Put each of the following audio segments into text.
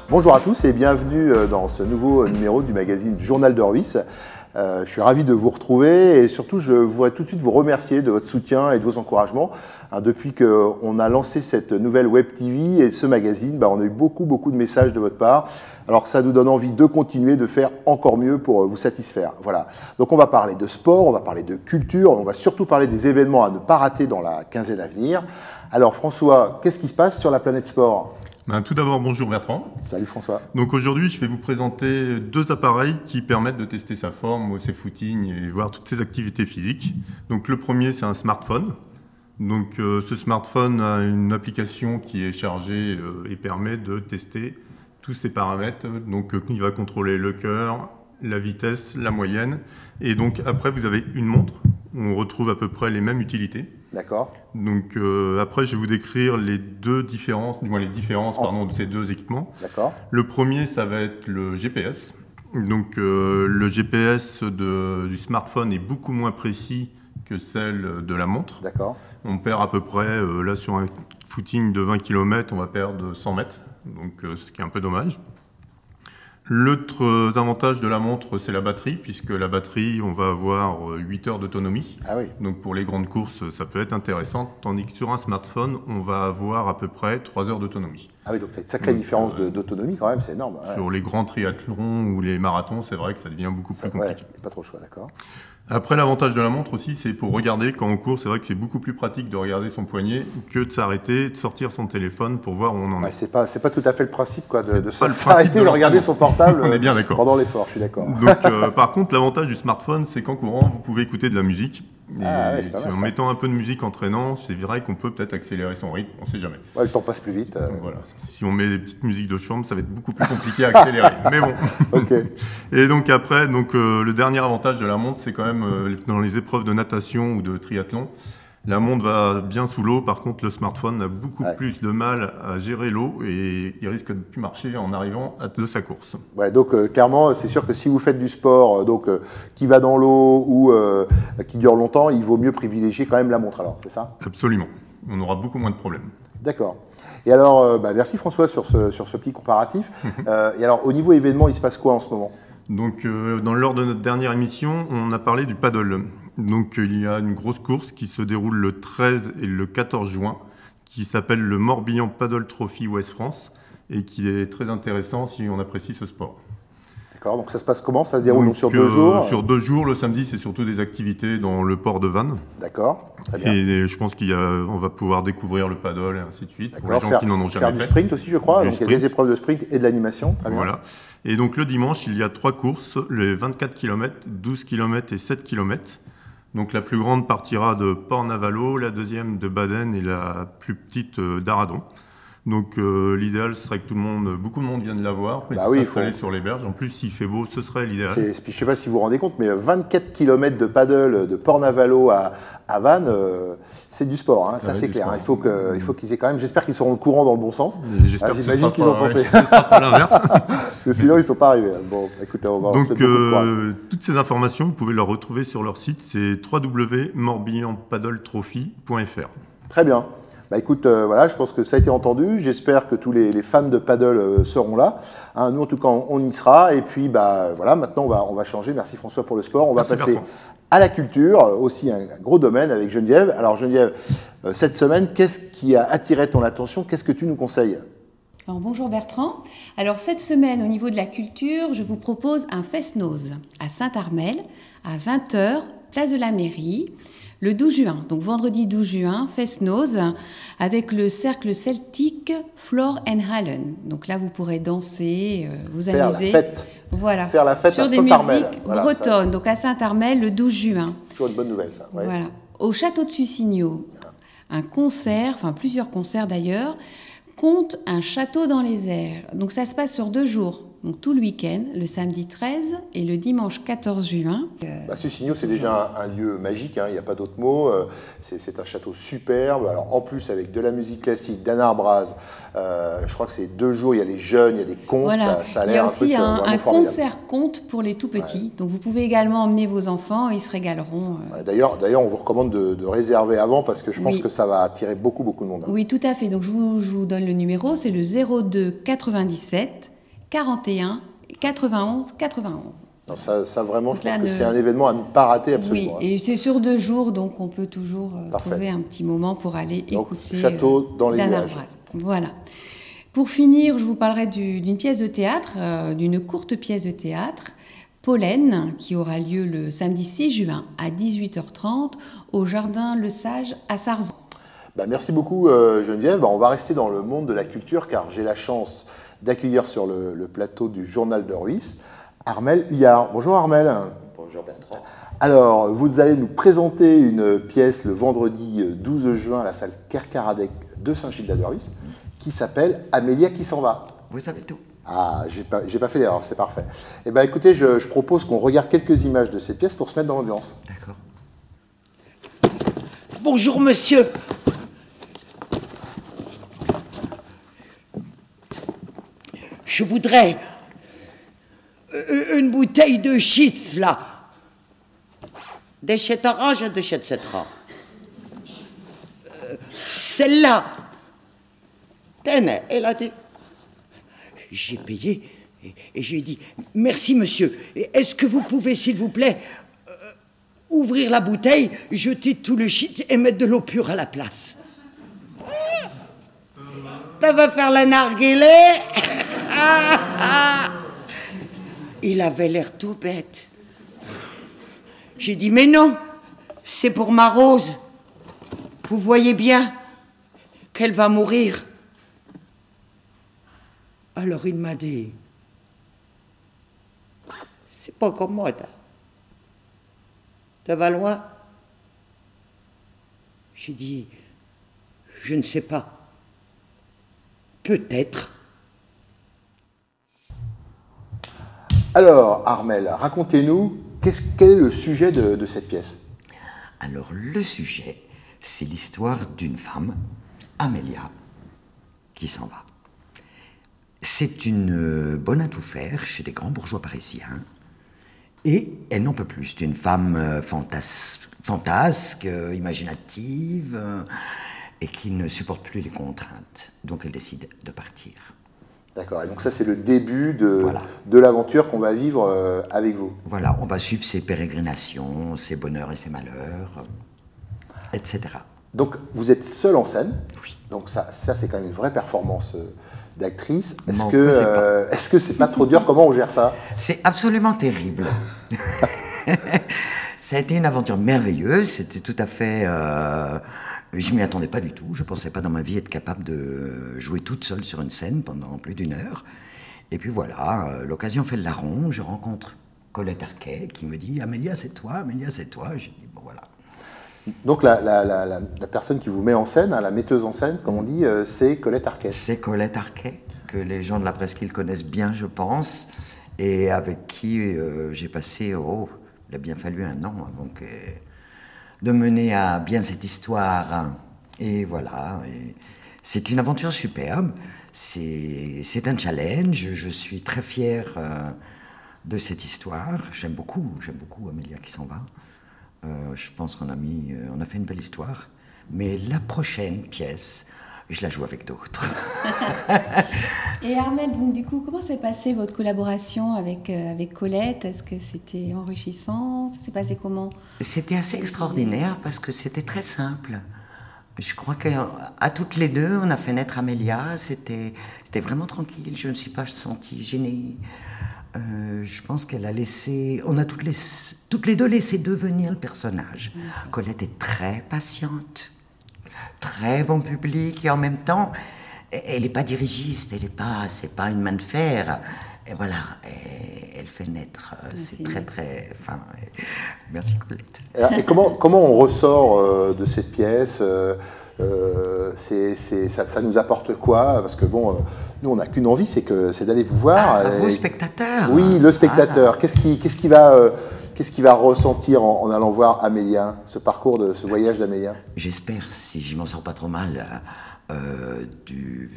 Bonjour à tous et bienvenue dans ce nouveau numéro du magazine Journal de Rhuys. Je suis ravi de vous retrouver et surtout je voudrais tout de suite vous remercier de votre soutien et de vos encouragements. Depuis qu'on a lancé cette nouvelle Web TV et ce magazine, on a eu beaucoup de messages de votre part. Alors ça nous donne envie de continuer, de faire encore mieux pour vous satisfaire. Voilà. Donc on va parler de sport, on va parler de culture, on va surtout parler des événements à ne pas rater dans la quinzaine à venir. Alors François, qu'est-ce qui se passe sur la planète sport ? Tout d'abord, bonjour Bertrand. Salut François. Donc aujourd'hui, je vais vous présenter deux appareils qui permettent de tester sa forme, ses footings et voir toutes ses activités physiques. Donc le premier, c'est un smartphone. Donc ce smartphone a une application qui est chargée et permet de tester tous ses paramètres. Donc il va contrôler le cœur, la vitesse, la moyenne. Et donc après, vous avez une montre où on retrouve à peu près les mêmes utilités. D'accord. Donc après, je vais vous décrire les différences de ces deux équipements. D'accord. Le premier, ça va être le GPS. Donc le GPS du smartphone est beaucoup moins précis que celle de la montre. D'accord. On perd à peu près, là sur un footing de 20 km, on va perdre 100 mètres, donc ce qui est un peu dommage. L'autre avantage de la montre, c'est la batterie, puisque la batterie, on va avoir 8 heures d'autonomie. Ah oui. Donc pour les grandes courses, ça peut être intéressant, tandis que sur un smartphone, on va avoir à peu près 3 heures d'autonomie. Ah oui, donc tu as une sacrée différence d'autonomie quand même, c'est énorme. Ouais. Sur les grands triathlons ou les marathons, c'est vrai que ça devient beaucoup plus compliqué. Ouais, pas trop le choix, d'accord. Après, l'avantage de la montre aussi, c'est pour regarder quand on court. C'est vrai que c'est beaucoup plus pratique de regarder son poignet que de s'arrêter, de sortir son téléphone pour voir où on en est. C'est pas tout à fait le principe de s'arrêter et de regarder son portable on est bien d'accord. Pendant l'effort, je suis d'accord. Donc, par contre, l'avantage du smartphone, c'est qu'en courant, vous pouvez écouter de la musique. C'est pas mal, en mettant un peu de musique entraînant, c'est vrai qu'on peut peut-être accélérer son rythme, on ne sait jamais. Ouais, le temps passe plus vite. Voilà. Si on met des petites musiques de chambre, ça va être beaucoup plus compliqué à accélérer. Mais bon. Okay. Et donc après, le dernier avantage de la montre, c'est quand même dans les épreuves de natation ou de triathlon. La montre va bien sous l'eau, par contre le smartphone a beaucoup plus de mal à gérer l'eau et il risque de ne plus marcher en arrivant de sa course. Ouais, donc clairement, c'est sûr que si vous faites du sport qui va dans l'eau ou qui dure longtemps, il vaut mieux privilégier quand même la montre alors, c'est ça ? Absolument, on aura beaucoup moins de problèmes. D'accord. Et alors, merci François sur ce petit comparatif. Et alors, au niveau événement, il se passe quoi en ce moment ? Donc, lors de notre dernière émission, on a parlé du paddle. Donc, il y a une grosse course qui se déroule le 13 et le 14 juin, qui s'appelle le Morbihan Paddle Trophy Ouest France, et qui est très intéressant si on apprécie ce sport. D'accord, donc ça se passe comment ? Ça se déroule sur 2 jours ? Sur 2 jours, le samedi, c'est surtout des activités dans le port de Vannes. D'accord, très bien. Et je pense on va pouvoir découvrir le paddle et ainsi de suite, pour les gens qui n'en ont jamais fait. Faire du sprint aussi, je crois, donc il y a des épreuves de sprint et de l'animation. Voilà. Et donc le dimanche, il y a 3 courses, les 24 km, 12 km et 7 km. Donc la plus grande partira de Port-Navalo, la deuxième de Baden et la plus petite d'Aradon. Donc l'idéal serait que beaucoup de monde vienne la voir et s'installer sur les berges. En plus, s'il fait beau, ce serait l'idéal. Je ne sais pas si vous vous rendez compte, mais 24 km de paddle de Port-Navalo à Vannes, c'est du sport, hein, ça c'est clair. Il faut qu'ils aient quand même. J'espère qu'ils seront au courant dans le bon sens. J'imagine qu'ils ont pensé. Ce sera pas l'inverse. Parce que sinon, ils ne sont pas arrivés. Bon, écoutez, on va. Donc toutes ces informations, vous pouvez les retrouver sur leur site, c'est www.morbihanpaddletrophy.fr. Très bien. Écoute, voilà, je pense que ça a été entendu. J'espère que tous les fans de paddle seront là. Nous, en tout cas, on y sera. Et puis, voilà, maintenant, on va changer. Merci François pour le sport. On va passer à la culture, aussi un gros domaine avec Geneviève. Alors, Geneviève, cette semaine, qu'est-ce qui a attiré ton attention ? Qu'est-ce que tu nous conseilles ? Alors, bonjour Bertrand. Alors, cette semaine, au niveau de la culture, je vous propose un fest-noz à Saint-Armel, à 20h, place de la mairie. Le 12 juin, donc vendredi 12 juin, fest-noz avec le cercle celtique Floor and Hallen. Donc là, vous pourrez danser, vous amuser. Faire la fête. Voilà. Faire la fête sur à des Saint-Armel. musiques bretonnes. Donc à Saint-Armel, le 12 juin. Toujours une bonne nouvelle, ça. Ouais. Voilà. Au château de Sussigno, un concert, enfin plusieurs concerts d'ailleurs, compte un château dans les airs. Donc ça se passe sur 2 jours. Donc tout le week-end, le samedi 13 et le dimanche 14 juin. Sussigno, c'est déjà un lieu magique, hein, il n'y a pas d'autre mot. C'est un château superbe. Alors, en plus, avec de la musique classique, d'Anna Braz, je crois que c'est 2 jours, il y a les jeunes, il y a des contes. Voilà. Ça a il y l'air a aussi un formidable. concert conte pour les tout petits. Donc vous pouvez également emmener vos enfants, ils se régaleront. D'ailleurs, on vous recommande de réserver avant parce que je pense que ça va attirer beaucoup de monde. Oui, tout à fait. Donc je vous donne le numéro, c'est le 02 97 41 91 91. Non, ça vraiment, Donc je pense là, que c'est un événement à ne pas rater absolument. Oui, et c'est sur 2 jours, donc on peut toujours Parfait. trouver un petit moment pour aller Donc, écouter château dans les Dana nuages. Braz. Voilà. Pour finir, je vous parlerai d'une pièce de théâtre, d'une courte pièce de théâtre, Pollen, qui aura lieu le samedi 6 juin à 18h30 au Jardin Le Sage à Sarzan. Bah, merci beaucoup Geneviève. Bah, on va rester dans le monde de la culture car j'ai la chance d'accueillir sur le plateau du Journal de Ruisse Armelle Huillard. Bonjour Armelle. Bonjour Bertrand. Alors, vous allez nous présenter une pièce le vendredi 12 juin à la salle Kerkaradec de Saint-Gilles-de-Ruisse qui s'appelle Amélia qui s'en va. Vous savez tout. Ah, j'ai pas fait d'erreur, c'est parfait. Eh bien écoutez, je propose qu'on regarde quelques images de cette pièce pour se mettre dans l'ambiance. D'accord. Bonjour monsieur. Je voudrais une bouteille de shit là. Déchetera, je déchetterai. Celle-là. Tenez, elle a dit. J'ai payé et j'ai dit merci monsieur. Est-ce que vous pouvez s'il vous plaît ouvrir la bouteille, jeter tout le shit et mettre de l'eau pure à la place? Ça va faire la narguilée. Il avait l'air tout bête. J'ai dit mais non, c'est pour ma Rose. Vous voyez bien qu'elle va mourir. Alors il m'a dit, C'est pas comme moi, ça va loin. j'ai dit, je ne sais pas. Peut-être. Alors Armelle, racontez-nous, quel est le sujet de cette pièce? Alors, le sujet, c'est l'histoire d'une femme, Amélia, qui s'en va. C'est une bonne à tout faire chez des grands bourgeois parisiens. Et elle n'en peut plus. C'est une femme fantasque, imaginative, et qui ne supporte plus les contraintes. Donc elle décide de partir. D'accord, et donc ça c'est le début Voilà. de l'aventure qu'on va vivre avec vous. Voilà, on va suivre ses pérégrinations, ses bonheurs et ses malheurs, etc. Donc vous êtes seule en scène, Oui. donc ça c'est quand même une vraie performance d'actrice. M'en causez pas. Est-ce que c'est pas trop dur? Comment on gère ça? C'est absolument terrible. Ça a été une aventure merveilleuse, c'était tout à fait... je m'y attendais pas du tout, je pensais pas dans ma vie être capable de jouer toute seule sur une scène pendant plus d'1 heure. Et puis voilà, l'occasion fait le larron, je rencontre Colette Arquet qui me dit « Amélia, c'est toi, Amélia, c'est toi ». J'ai dit « bon voilà ». Donc la personne qui vous met en scène, hein, la metteuse en scène, comme on dit, c'est Colette Arquet. C'est Colette Arquet, que les gens de la presqu'île connaissent bien, je pense, et avec qui j'ai passé, il a bien fallu 1 an avant de mener à bien cette histoire. Et voilà, c'est une aventure superbe, c'est un challenge, je suis très fier de cette histoire. J'aime beaucoup Amélia qui s'en va. Je pense qu'on a fait une belle histoire, mais la prochaine pièce, je la joue avec d'autres. Et Armelle, donc, du coup, comment s'est passée votre collaboration avec Colette? Est-ce que c'était enrichissant? Ça s'est passé comment? C'était assez extraordinaire parce que c'était très simple. Je crois qu'à toutes les deux, on a fait naître Amélia. C'était vraiment tranquille. Je ne me suis pas sentie gênée. Je pense qu'elle a laissé... On a toutes les deux laissé devenir le personnage. Colette est très patiente, très bon public, et en même temps, elle n'est pas dirigiste, c'est pas une main de fer. Et voilà, elle fait naître. C'est très, très... Enfin, merci Colette. Et comment on ressort de cette pièce? Ça nous apporte quoi? Parce que bon, nous on n'a qu'une envie, c'est d'aller vous voir. Vos spectateurs. Oui, le spectateur. Qu'est-ce qu'il va ressentir en allant voir Amélia, ce parcours, ce voyage d'Amélia? J'espère, si je m'en sors pas trop mal, du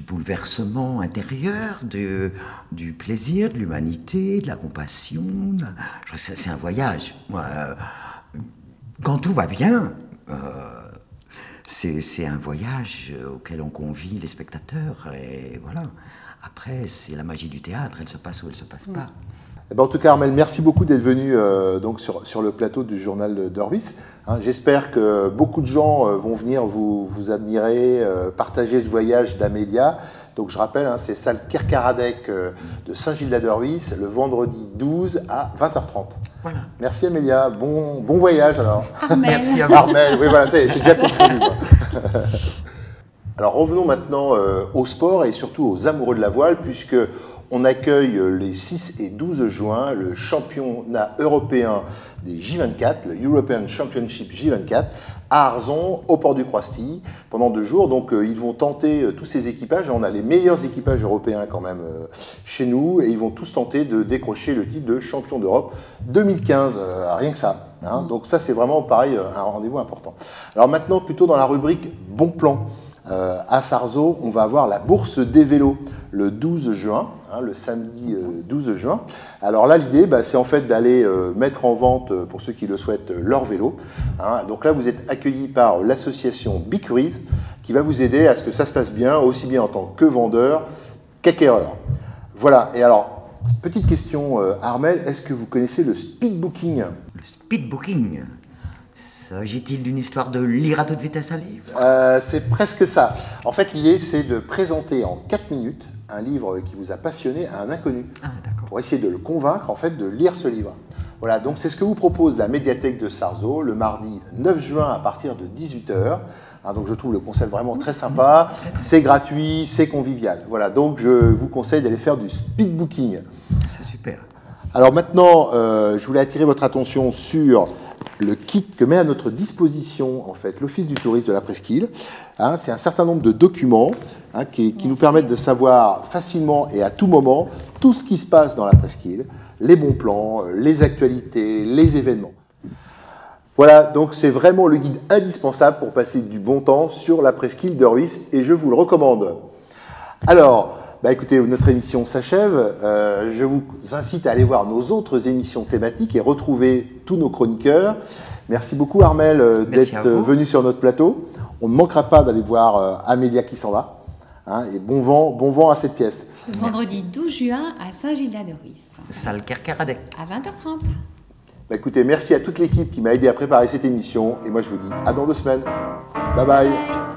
bouleversement intérieur, du plaisir, de l'humanité, de la compassion. C'est un voyage. Moi, quand tout va bien, c'est un voyage auquel on convie les spectateurs. Et voilà. Après, c'est la magie du théâtre, elle se passe ou elle se passe pas. Eh ben, en tout cas, Armelle, merci beaucoup d'être venu donc sur le plateau du journal d'Orvis. Hein, j'espère que beaucoup de gens vont venir vous admirer, partager ce voyage d'Amélia. Donc je rappelle, hein, c'est salle Kerkaradec de Saint-Gildas-d'Orvis, le vendredi 12 à 20h30. Voilà. Merci Amélia, bon voyage alors. Armelle. Merci à vous. Armelle, oui voilà, c'est déjà confondu. Alors revenons maintenant au sport et surtout aux amoureux de la voile, puisque on accueille les 6 et 12 juin le championnat européen des J24, le European Championship J24, à Arzon, au port du Croistilly, pendant 2 jours. Donc ils vont tenter tous ces équipages. On a les meilleurs équipages européens quand même chez nous, et ils vont tous tenter de décrocher le titre de champion d'Europe 2015, rien que ça. Hein. Donc ça c'est vraiment pareil, un rendez-vous important. Alors maintenant, plutôt dans la rubrique bon plan. À Sarzeau, on va avoir la bourse des vélos le 12 juin, hein, le samedi 12 juin. Alors là, l'idée, c'est en fait d'aller mettre en vente, pour ceux qui le souhaitent, leur vélo. Hein. Donc là, vous êtes accueillis par l'association Bicuries, qui va vous aider à ce que ça se passe bien, aussi bien en tant que vendeur qu'acquéreur. Voilà, et alors, petite question, Armelle, est-ce que vous connaissez le speed booking? Le speed booking. S'agit-il d'une histoire de lire à toute vitesse un livre? C'est presque ça. En fait, l'idée, c'est de présenter en 4 minutes un livre qui vous a passionné à un inconnu. Ah, d'accord. Pour essayer de le convaincre, en fait, de lire ce livre. Voilà, donc c'est ce que vous propose la médiathèque de Sarzeau le mardi 9 juin à partir de 18h. Hein, donc je trouve le concept vraiment très sympa. C'est gratuit, c'est convivial. Voilà, donc je vous conseille d'aller faire du speed booking. C'est super. Alors maintenant, je voulais attirer votre attention sur le kit que met à notre disposition en fait l'Office du tourisme de la Presqu'île. Hein, c'est un certain nombre de documents qui nous permettent de savoir facilement et à tout moment tout ce qui se passe dans la Presqu'île, les bons plans, les actualités, les événements. Voilà, donc c'est vraiment le guide indispensable pour passer du bon temps sur la Presqu'île d'Orvis et je vous le recommande. Alors, écoutez, notre émission s'achève. Je vous incite à aller voir nos autres émissions thématiques et retrouver tous nos chroniqueurs. Merci beaucoup Armelle d'être venue sur notre plateau. On ne manquera pas d'aller voir Amélia qui s'en va. Hein, et bon vent à cette pièce. Le vendredi 12 juin à Saint-Gildas-d'Orvis. Salle Kerkaradec. À 20h30. Écoutez, merci à toute l'équipe qui m'a aidé à préparer cette émission. Et moi, je vous dis à dans 2 semaines. Bye bye.